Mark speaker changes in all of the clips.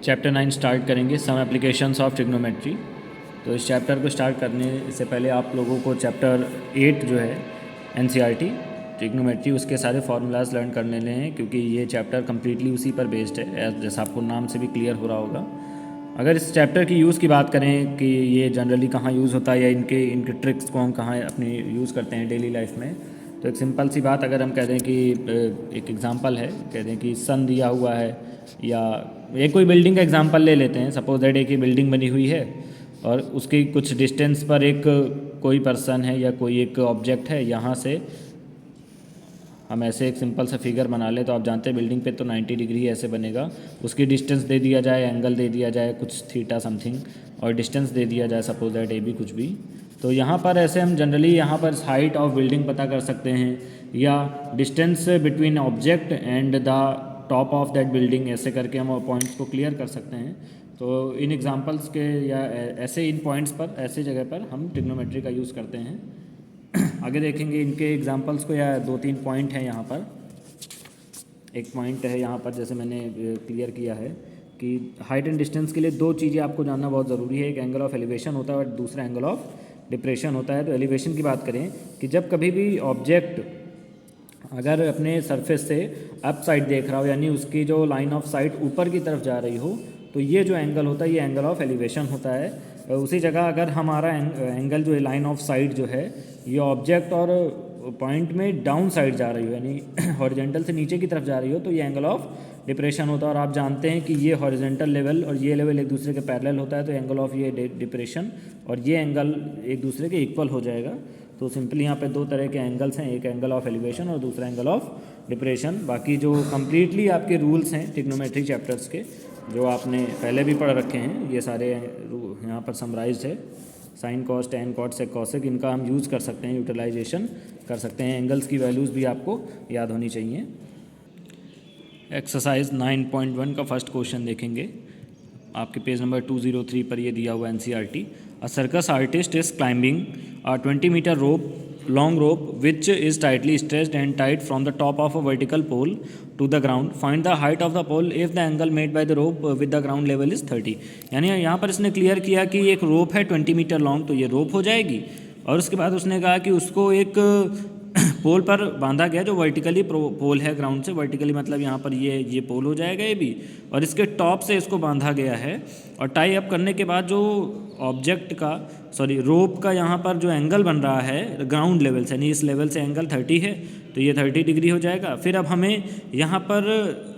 Speaker 1: Chapter 9 start करेंगे, सम applications of trigonometry. तो इस चैप्टर को स्टार्ट करने से पहले आप लोगों को चैप्टर 8 जो है एनसीईआरटी ट्रिग्नोमेट्री उसके सारे फार्मूलाज लर्न करने लें हैं, क्योंकि ये चैप्टर कम्प्लीटली उसी पर बेस्ड है, जैसा आपको नाम से भी क्लियर हो रहा होगा। अगर इस चैप्टर की यूज़ की बात करें कि ये जनरली कहाँ यूज़ होता है या इनके ट्रिक्स को हम कहाँ अपनी यूज़ करते हैं डेली लाइफ में, तो एक सिंपल सी बात, अगर हम कह दें कि एक एग्जांपल है, कह दें कि सन दिया हुआ है, या एक कोई बिल्डिंग का एग्जांपल ले लेते हैं। सपोज दैट एक ही बिल्डिंग बनी हुई है और उसकी कुछ डिस्टेंस पर एक कोई पर्सन है या कोई एक ऑब्जेक्ट है। यहाँ से हम ऐसे एक सिंपल सा फिगर बना लें, तो आप जानते हैं बिल्डिंग पे तो 90 डिग्री ऐसे बनेगा। उसकी डिस्टेंस दे दिया जाए, एंगल दे दिया जाए कुछ थीटा समथिंग, और डिस्टेंस दे दिया जाए सपोज दैट ए बी कुछ भी। तो यहाँ पर ऐसे हम जनरली यहाँ पर हाइट ऑफ बिल्डिंग पता कर सकते हैं, या distance between object and the top of that building, ऐसे करके हम पॉइंट्स को क्लियर कर सकते हैं। तो इन एग्जांपल्स के या ऐसे इन पॉइंट्स पर, ऐसे जगह पर हम ट्रिग्नोमेट्री का यूज़ करते हैं। आगे देखेंगे इनके एग्जांपल्स को, या 2-3 पॉइंट हैं यहाँ पर। एक पॉइंट है यहाँ पर, जैसे मैंने क्लियर किया है कि हाइट एंड डिस्टेंस के लिए दो चीज़ें आपको जानना बहुत ज़रूरी है। एक एंगल ऑफ एलिवेशन होता है और दूसरा एंगल ऑफ डिप्रेशन होता है। तो एलिवेशन की बात करें कि जब कभी भी ऑब्जेक्ट अगर अपने सरफेस से अप साइड देख रहा हो, यानी उसकी जो लाइन ऑफ साइट ऊपर की तरफ जा रही हो, तो ये जो एंगल होता है ये एंगल ऑफ एलिवेशन होता है। उसी जगह अगर हमारा एंगल जो है, लाइन ऑफ साइट जो है, ये ऑब्जेक्ट और पॉइंट में डाउन साइड जा रही हो, यानी हॉरिजेंटल से नीचे की तरफ जा रही हो, तो ये एंगल ऑफ डिप्रेशन होता है। और आप जानते हैं कि ये हॉरिजेंटल लेवल और ये लेवल एक दूसरे के पैरेलल होता है, तो एंगल ऑफ ये डिप्रेशन और ये एंगल एक दूसरे के इक्वल हो जाएगा। तो सिंपली यहाँ पे दो तरह के एंगल्स हैं, एक एंगल ऑफ एलिवेशन और दूसरा एंगल ऑफ डिप्रेशन। बाकी जो कम्प्लीटली आपके रूल्स हैं ट्रिग्नोमेट्री चैप्टर्स के, जो आपने पहले भी पढ़ रखे हैं, ये सारे यहाँ पर समराइज्ड है। Sine cos, tan cot, sec cosec, इनका हम यूज़ कर सकते हैं, यूटिलाइजेशन कर सकते हैं। एंगल्स की वैल्यूज़ भी आपको याद होनी चाहिए। एक्सरसाइज 9.1 का फर्स्ट क्वेश्चन देखेंगे, आपके पेज नंबर 203 पर ये दिया हुआ NCERT. A circus artist is climbing a 20 meter long rope which is tightly stretched and tied from the top of a vertical pole to the ground. Find the height of the pole if the angle made by the rope with the ground level is 30। यानी यहाँ पर इसने clear किया कि एक रोप है 20 metre long, तो ये रोप हो जाएगी। और उसके बाद उसने कहा कि उसको एक पोल पर बांधा गया जो वर्टिकली पोल है ग्राउंड से, वर्टिकली मतलब यहाँ पर ये पोल हो जाएगा ये भी, और इसके टॉप से इसको बांधा गया है। और टाई अप करने के बाद जो ऑब्जेक्ट का रोप का यहाँ पर जो एंगल बन रहा है ग्राउंड लेवल से, यानी इस लेवल से एंगल 30 है, तो ये 30 डिग्री हो जाएगा। फिर अब हमें यहाँ पर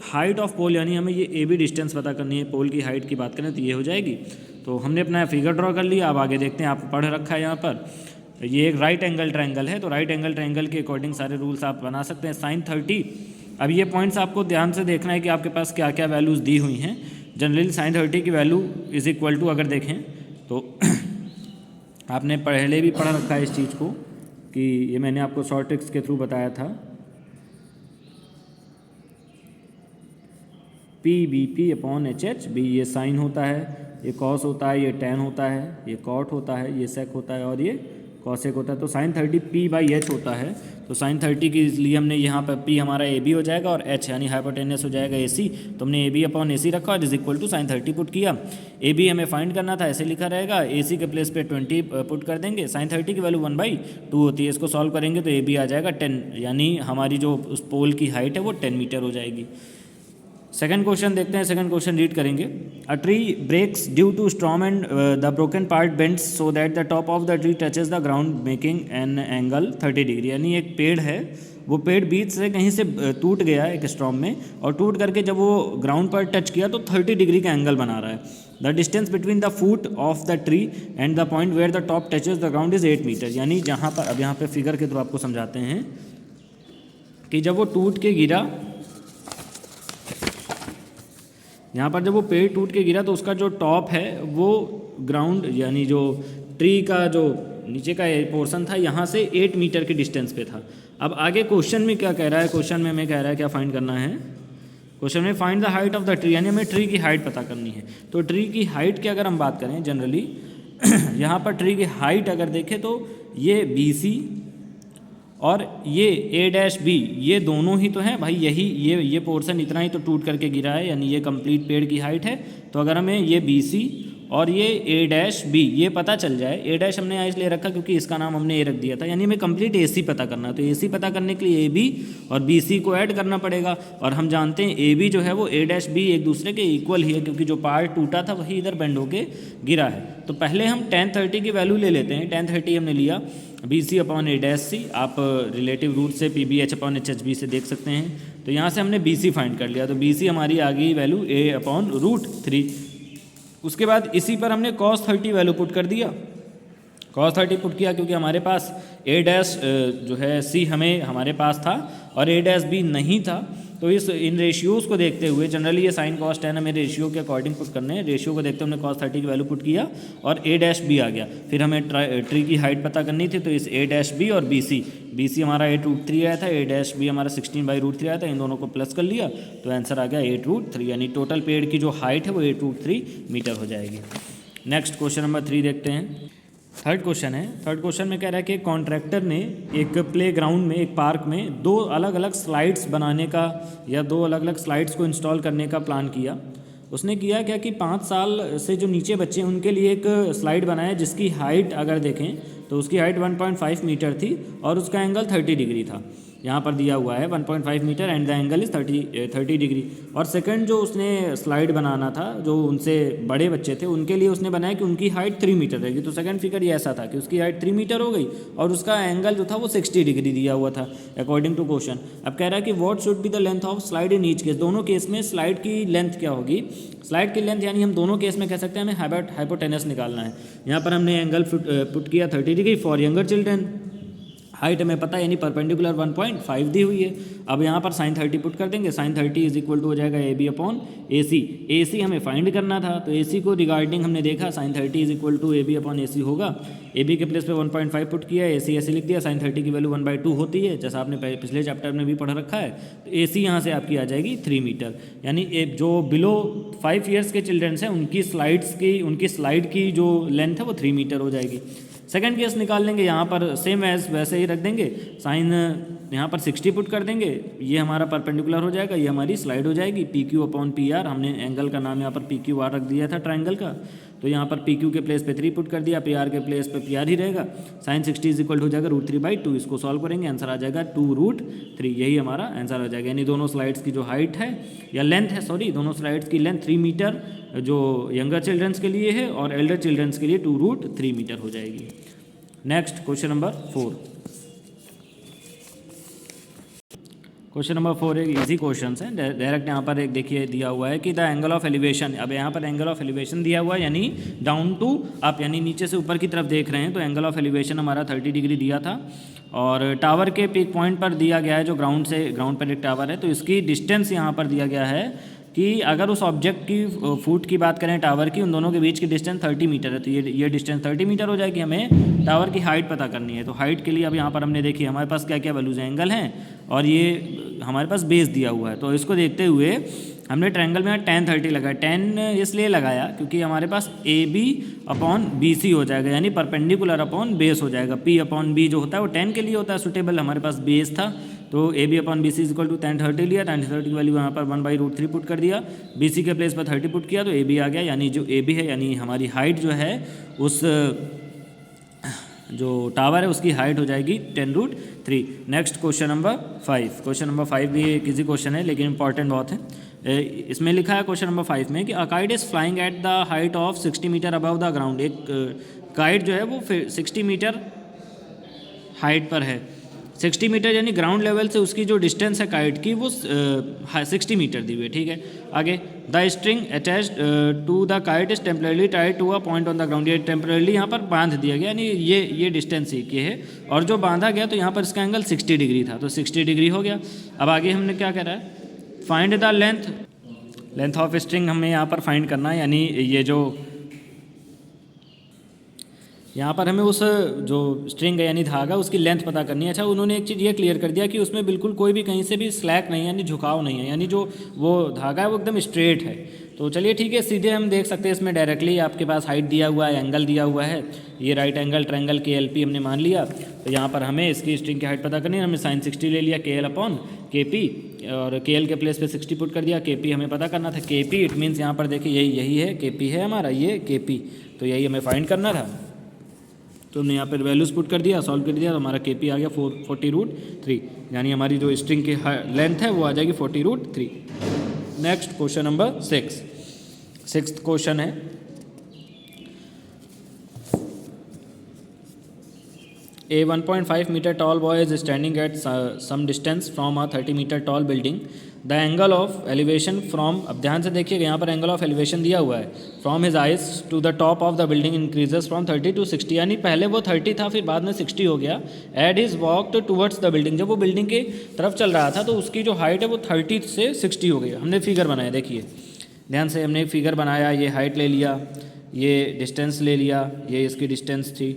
Speaker 1: हाइट ऑफ पोल, यानी हमें ये ए बी डिस्टेंस पता करनी है, पोल की हाइट की बात करें तो ये हो जाएगी। तो हमने अपना फिगर ड्रॉ कर लिया। अब आगे देखते हैं, आप पढ़ रखा है यहाँ पर, ये एक राइट एंगल ट्रायंगल है, तो राइट एंगल ट्रायंगल के अकॉर्डिंग सारे रूल्स आप बना सकते हैं। साइन 30, अब ये पॉइंट्स आपको ध्यान से देखना है कि आपके पास क्या क्या वैल्यूज़ दी हुई हैं। जनरली साइन 30 की वैल्यू इज इक्वल टू, अगर देखें तो आपने पहले भी पढ़ा रखा है इस चीज़ को, कि ये मैंने आपको शॉर्ट ट्रिक्स के थ्रू बताया था। P B P upon H H B, ये साइन होता है, ये कॉस होता है, ये टैन होता है, ये कॉट होता है, ये सेक होता है, और ये कॉसेक होता है। तो साइन 30 पी बाई एच होता है। तो साइन 30 के लिए हमने यहाँ पर पी हमारा ए बी हो जाएगा और एच यानी हाइपोटेनस हो जाएगा ए सी। तो हमने ए बी अपॉन ए सी रखा और is equal to sine 30 put किया। ए बी हमें फाइंड करना था, ऐसे लिखा रहेगा, ए सी के प्लेस पे 20 पुट कर देंगे। साइन 30 की वैल्यू 1/2 होती है, इसको सॉल्व करेंगे तो ए बी आ जाएगा 10, यानी हमारी जो उस पोल की हाइट है वो 10 मीटर हो जाएगी। सेकंड क्वेश्चन देखते हैं, सेकंड क्वेश्चन रीड करेंगे। A tree breaks due to storm and the broken part bends so that the top of the tree touches the ground making an angle 30 degree. यानी एक पेड़ है, वो पेड़ बीच से कहीं से टूट गया एक स्टॉर्म में, और टूट करके जब वो ग्राउंड पर टच किया तो 30 डिग्री का एंगल बना रहा है। The distance between the foot of the tree and the point where the top touches the ground is 8 metre. यानी जहाँ पर, अब यहाँ पे फिगर के थ्रू आपको समझाते हैं कि जब वो टूट के गिरा, यहाँ पर जब वो पेड़ टूट के गिरा तो उसका जो टॉप है वो ग्राउंड, यानी जो ट्री का जो नीचे का पोर्शन था, यहाँ से 8 मीटर के डिस्टेंस पे था। अब आगे क्वेश्चन में क्या कह रहा है, क्वेश्चन में हमें कह रहा है क्या फाइंड करना है। क्वेश्चन में find the height of the tree, यानी हमें ट्री की हाइट पता करनी है। तो ट्री की हाइट की अगर हम बात करें जनरली यहाँ पर ट्री की हाइट अगर देखें तो ये BC और ये ए डैश बी, ये दोनों ही तो हैं भाई, यही ये पोर्शन इतना ही तो टूट करके गिरा है, यानी ये कंप्लीट पेड़ की हाइट है। तो अगर हमें ये बी सी और ये ए डैश बी ये पता चल जाए, ए डैश हमने यहाँ इसलिए रखा क्योंकि इसका नाम हमने ए रख दिया था, यानी हमें कंप्लीट ए सी पता करना है। तो ए सी पता करने के लिए ए बी और बी सी को ऐड करना पड़ेगा, और हम जानते हैं ए बी जो है वो ए डैश बी एक दूसरे के इक्वल ही है, क्योंकि जो पार्ट टूटा था वही इधर बेंड होके गिरा है। तो पहले हम tan 30 की वैल्यू ले लेते हैं। tan 30 हमने लिया B C upon A dash C, आप रिलेटिव रूट से P B H upon H H B से देख सकते हैं। तो यहाँ से हमने बी सी फाइंड कर लिया, तो बी सी हमारी आ गई वैल्यू ए अपॉन √3। उसके बाद इसी पर हमने cos 30 वैल्यू पुट कर दिया, cos 30 पुट किया क्योंकि हमारे पास ए डैश जो है सी हमारे पास था और ए डैश बी नहीं था। तो इन रेशियोज़ को देखते हुए, जनरली ये साइन कॉस टेन हमें रेशियो के अकॉर्डिंग पुट करने हैं, रेशियो को देखते हुए हमने cos 30 की वैल्यू पुट किया और ए डैश बी आ गया। फिर हमें ट्री की हाइट पता करनी थी, तो इस ए डैश बी और बी सी हमारा 8√3 आया था, ए डैश बी हमारा 16/√3 आया था, इन दोनों को प्लस कर लिया तो आंसर आ गया 8√3, यानी टोटल पेड़ की जो हाइट है वो 8√3 मीटर हो जाएगी। नेक्स्ट क्वेश्चन नंबर 3 देखते हैं। थर्ड क्वेश्चन में कह रहा है कि कॉन्ट्रैक्टर ने एक प्लेग्राउंड में, एक पार्क में दो अलग अलग स्लाइड्स बनाने का या दो अलग अलग स्लाइड्स को इंस्टॉल करने का प्लान किया। उसने किया क्या कि 5 साल से जो नीचे बच्चे हैं उनके लिए एक स्लाइड बनाया जिसकी हाइट अगर देखें तो उसकी हाइट 1.5 मीटर थी और उसका एंगल 30 डिग्री था। यहाँ पर दिया हुआ है 1.5 metre and the angle is 30 degree. और सेकंड जो उसने स्लाइड बनाना था, जो उनसे बड़े बच्चे थे उनके लिए उसने बनाया कि उनकी हाइट 3 मीटर रहेगी। तो सेकंड फिगर ये ऐसा था कि उसकी हाइट 3 मीटर हो गई और उसका एंगल जो था वो 60 डिग्री दिया हुआ था अकॉर्डिंग टू क्वेश्चन। अब कह रहा है कि what should be the length of slide in each case, दोनों केस में स्लाइड की लेंथ क्या होगी। स्लाइड की लेंथ यानी हम दोनों केस में कह सकते हैं हमें हाइपोटेनस निकालना है। यहाँ पर हमने एंगल पुट किया 30 degree for younger children, height हमें पता है यानी परपेंडिकुलर 1.5 दी हुई है। अब यहाँ पर साइन 30 पुट कर देंगे, साइन 30 इज इक्वल टू हो जाएगा ए बी अपॉन ए सी। ए सी हमें फाइंड करना था, तो ए सी को रिगार्डिंग हमने देखा sine 30 is equal to A B upon A C होगा। ए बी के प्लेस पे 1.5 पुट किया, ए सी ऐसे लिख दिया, साइन 30 की वैल्यू 1/2 होती है जैसा आपने पिछले चैप्टर में भी पढ़ रखा है। तो ए सी यहाँ से आपकी आ जाएगी 3 मीटर, यानी जो बिलो 5 ईयर्स के चिल्ड्रंस हैं उनकी स्लाइड की जो लेंथ है वो 3 मीटर हो जाएगी। सेकंड केस निकाल लेंगे, यहाँ पर सेम एज वैसे ही रख देंगे, साइन यहाँ पर 60 पुट कर देंगे, ये हमारा परपेंडिकुलर हो जाएगा, ये हमारी स्लाइड हो जाएगी। P Q upon P R, हमने एंगल का नाम यहाँ पर पी क्यू आर रख दिया था ट्राइंगल का, तो यहाँ पर पी क्यू के प्लेस पे 3 पुट कर दिया, पी आर के प्लेस पे पी आर ही रहेगा। साइन 60 इज इक्वल हो जाएगा √3/2, इसको सॉल्व करेंगे आंसर आ जाएगा 2√3, यही हमारा आंसर आ जाएगा। यानी दोनों स्लाइड्स की जो हाइट है या लेंथ है, सॉरी दोनों स्लाइड्स की लेंथ 3 मीटर जो यंगर चिल्ड्रंस के लिए है और एल्डर चिल्ड्रंस के लिए 2√3 मीटर हो जाएगी। Next question number 4। Question number 4 एक इजी क्वेश्चन है, डायरेक्ट यहाँ पर एक देखिए दिया हुआ है कि द एंगल ऑफ एलिवेशन। अब यहाँ पर एंगल ऑफ एलिवेशन दिया हुआ है यानी डाउन टू अप, यानी नीचे से ऊपर की तरफ देख रहे हैं, तो एंगल ऑफ एलिवेशन हमारा 30 डिग्री दिया था। और टावर के पीक पॉइंट पर दिया गया है, जो ग्राउंड पर एक टावर है, तो इसकी डिस्टेंस यहाँ पर दिया गया है कि अगर उस ऑब्जेक्ट की फुट की बात करें टावर की, उन दोनों के बीच की डिस्टेंस 30 मीटर है, तो ये डिस्टेंस 30 मीटर हो जाएगी। हमें टावर की हाइट पता करनी है, तो हाइट के लिए अब यहाँ पर हमने देखी हमारे पास क्या क्या वैल्यूज एंगल हैं और ये हमारे पास बेस दिया हुआ है। तो इसको देखते हुए हमने ट्रायंगल में tan 30 लगाया। tan इसलिए लगाया क्योंकि हमारे पास A B upon B C हो जाएगा, यानी परपेंडिकुलर अपॉन बेस हो जाएगा। p अपॉन बी जो होता है वो tan के लिए होता है सुटेबल, हमारे पास बेस था तो A B upon B C is equal to tan 30 लिया, tan 30 की वैल्यू यहाँ पर 1/√3 पुट कर दिया, बी सी के प्लेस पर 30 पुट किया तो ए बी आ गया, यानी जो ए बी है यानी हमारी हाइट जो है उस जो टावर है उसकी हाइट हो जाएगी 10√3। Next question number 5। Question number 5 भी एक इजी क्वेश्चन है लेकिन इंपॉर्टेंट बहुत है। इसमें लिखा है क्वेश्चन नंबर 5 में कि a kite is flying at the height of 60 metre above the ground. एक काइट जो है वो 60 मीटर हाइट पर है, 60 मीटर यानी ग्राउंड लेवल से उसकी जो डिस्टेंस है काइट की वो 60 मीटर दी हुई है, ठीक है। आगे the string attached to the kite is temporarily tied to a point on the ground. ये टेम्परेली यहाँ पर बांध दिया गया, यानी ये डिस्टेंस ही है और जो बांधा गया तो यहाँ पर इसका एंगल 60 डिग्री था तो 60 डिग्री हो गया। अब आगे हमने क्या कह रहा है, find the length of string हमें यहाँ पर फाइंड करना है, यानी ये जो यहाँ पर हमें उस जो स्ट्रिंग है यानी धागा उसकी लेंथ पता करनी है। अच्छा उन्होंने एक चीज़ ये क्लियर कर दिया कि उसमें बिल्कुल कोई भी कहीं से भी स्लैक नहीं है यानी झुकाव नहीं है, यानी जो वो धागा है वो एकदम स्ट्रेट है। तो चलिए ठीक है, सीधे हम देख सकते हैं इसमें डायरेक्टली आपके पास हाइट दिया हुआ है, एंगल दिया हुआ है, ये राइट एंगल ट्रायंगल KLP हमने मान लिया। तो यहाँ पर हमें इसकी स्ट्रिंग की हाइट पता करनी है, हमने साइन 60 ले लिया KL/KP और KL के प्लेस पे 60 पुट कर दिया, KP हमें पता करना था। KP इट मीन्स यहाँ पर देखिए यही है, KP है हमारा, ये KP, तो यही हमें फाइंड करना था। तो हमने यहाँ पर वैल्यूज़ पुट कर दिया, सॉल्व कर दिया, तो हमारा KP आ गया 40√3, यानी हमारी जो स्ट्रिंग की लेंथ है वो आ जाएगी 40√3। Next question number 6th question है, A 1.5 meter tall boy is standing at some distance from a 30 meter tall building. The angle of elevation from, अब ध्यान से देखिएगा यहाँ पर एंगल ऑफ एलिवेशन दिया हुआ है, from his eyes to the top of the building increases from 30 to 60, यानी पहले वो 30 था फिर बाद में 60 हो गया। At his walk towards the building, जब वो बिल्डिंग की तरफ चल रहा था तो उसकी जो हाइट है वो 30 से 60 हो गई। हमने फिगर बनाया, देखिए ध्यान से, हमने एक फिगर बनाया, ये हाइट ले लिया, ये डिस्टेंस ले लिया, ये इसकी डिस्टेंस थी।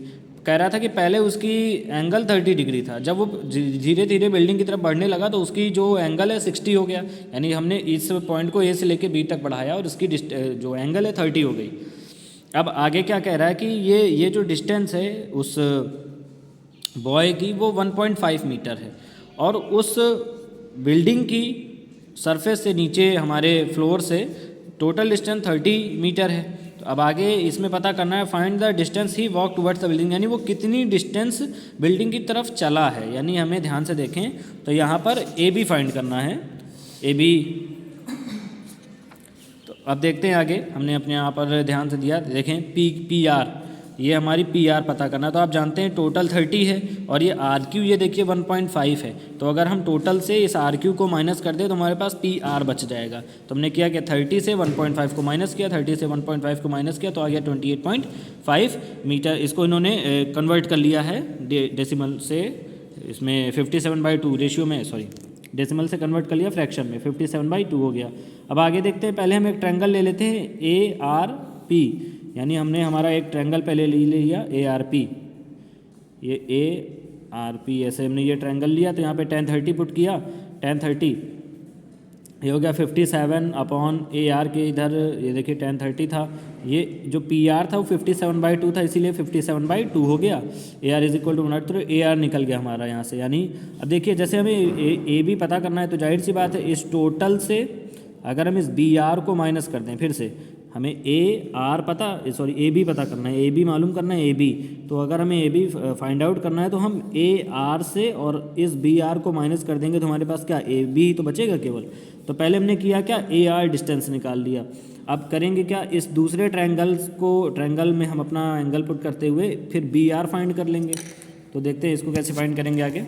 Speaker 1: कह रहा था कि पहले उसकी एंगल 30 डिग्री था, जब वो धीरे धीरे बिल्डिंग की तरफ बढ़ने लगा तो उसकी जो एंगल है 60 हो गया, यानी हमने इस पॉइंट को A से लेकर B तक बढ़ाया और इसकी जो एंगल है 30 हो गई। अब आगे क्या कह रहा है कि ये जो डिस्टेंस है उस बॉय की वो 1.5 मीटर है और उस बिल्डिंग की सरफेस से नीचे हमारे फ्लोर से टोटल डिस्टेंस 30 मीटर है। तो अब आगे इसमें पता करना है, find the distance he walk towards the building, यानी वो कितनी डिस्टेंस बिल्डिंग की तरफ चला है। यानी हमें ध्यान से देखें तो यहाँ पर AB फाइंड करना है, AB। तो अब देखते हैं आगे, हमने अपने यहाँ पर ध्यान से दिया, देखें PR, ये हमारी PR पता करना। तो आप जानते हैं टोटल 30 है और ये RQ ये देखिए 1.5 है, तो अगर हम टोटल से इस RQ को माइनस कर दें तो हमारे पास PR बच जाएगा। तो हमने किया कि 30 से 1.5 को माइनस किया, 30 से 1.5 को माइनस किया तो आ गया 28.5 मीटर। इसको इन्होंने कन्वर्ट कर लिया है डेसिमल से, इसमें 57/2 रेशियो में, सॉरी डेसिमल से कन्वर्ट कर लिया फ्रैक्शन में, 57/2 हो गया। अब आगे देखते हैं, पहले हम एक ट्रायंगल ले लेते हैं ARP, यानी हमने हमारा एक ट्रायंगल पहले ले लिया ARP, ये ARP, ऐसे हमने ये ट्रायंगल लिया। तो यहाँ पे tan 30 पुट किया, tan 30 ये हो गया 57/AR के इधर, ये देखिए tan 30 था, ये जो PR था वो 57/2 था, इसीलिए 57/2 हो गया। AR = 1, तो AR निकल गया हमारा यहाँ से। यानी अब देखिए जैसे हमें AB पता करना है तो जाहिर सी बात है इस टोटल से अगर हम इस BR को माइनस कर दें, फिर से हमें AB पता करना है, AB मालूम करना है AB। तो अगर हमें AB फाइंड आउट करना है तो हम AR से और इस BR को माइनस कर देंगे तो हमारे पास क्या AB ही तो बचेगा केवल। तो पहले हमने किया क्या, AR डिस्टेंस निकाल लिया। अब करेंगे क्या, इस दूसरे ट्रायंगल में हम अपना एंगल पुट करते हुए फिर BR फाइंड कर लेंगे। तो देखते हैं इसको कैसे फाइंड करेंगे आगे।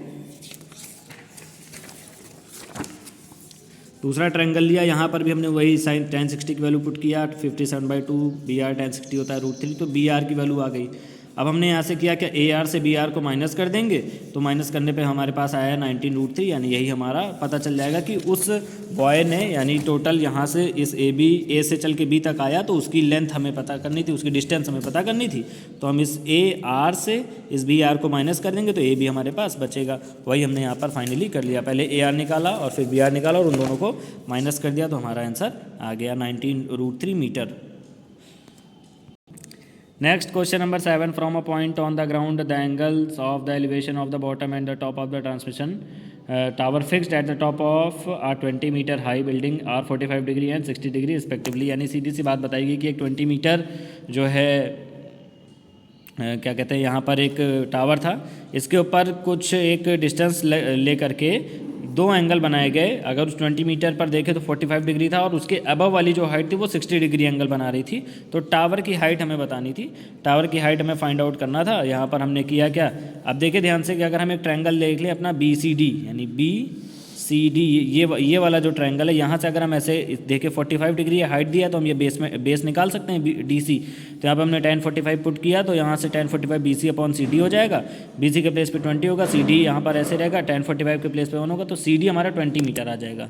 Speaker 1: दूसरा ट्रायंगल लिया, यहाँ पर भी हमने वही साइन tan 60 की वैल्यू पुट किया, 57/2 BR tan 60 होता है √3, तो BR की वैल्यू आ गई। अब हमने यहाँ से किया क्या, AR से BR को माइनस कर देंगे, तो माइनस करने पे हमारे पास आया 19√3, यानी यही हमारा पता चल जाएगा कि उस बॉय ने, यानी टोटल यहाँ से इस A से चल के B तक आया तो उसकी लेंथ हमें पता करनी थी, उसकी डिस्टेंस हमें पता करनी थी। तो हम इस AR से इस BR को माइनस कर देंगे तो AB हमारे पास बचेगा। वही हमने यहाँ पर फाइनली कर लिया, पहले AR निकाला और फिर BR निकाला और उन दोनों को माइनस कर दिया, तो हमारा आंसर आ गया 19√3 metre. Next question number 7, from a point on the ground the angles of the elevation of the bottom and the top of the transmission tower fixed at the top of a 20 meter high building are 45 degree and 60 degree respectively। यानी सीधी सी बात बताएगी कि एक 20 metre जो है क्या कहते हैं, यहाँ पर एक टावर था, इसके ऊपर कुछ एक डिस्टेंस ले करके दो एंगल बनाए गए। अगर उस 20 मीटर पर देखें तो 45 डिग्री था और उसके अबव वाली जो हाइट थी वो 60 डिग्री एंगल बना रही थी। तो टावर की हाइट हमें बतानी थी, टावर की हाइट हमें फाइंड आउट करना था। यहाँ पर हमने किया क्या, अब देखिए ध्यान से कि अगर हम एक ट्रायंगल देख लें अपना BCD, यानी BCD, ये वाला जो ट्रायंगल है, यहाँ से अगर हम ऐसे देखें 45 डिग्री हाइट दिया तो हम ये बेस निकाल सकते हैं DC। तो यहाँ पर हमने tan 45 पुट किया तो यहाँ से tan 45 BC/CD हो जाएगा, BC के प्लेस पे 20 होगा, CD यहाँ पर ऐसे रहेगा, tan 45 के प्लेस पे 1 होगा, तो CD हमारा 20 मीटर आ जाएगा।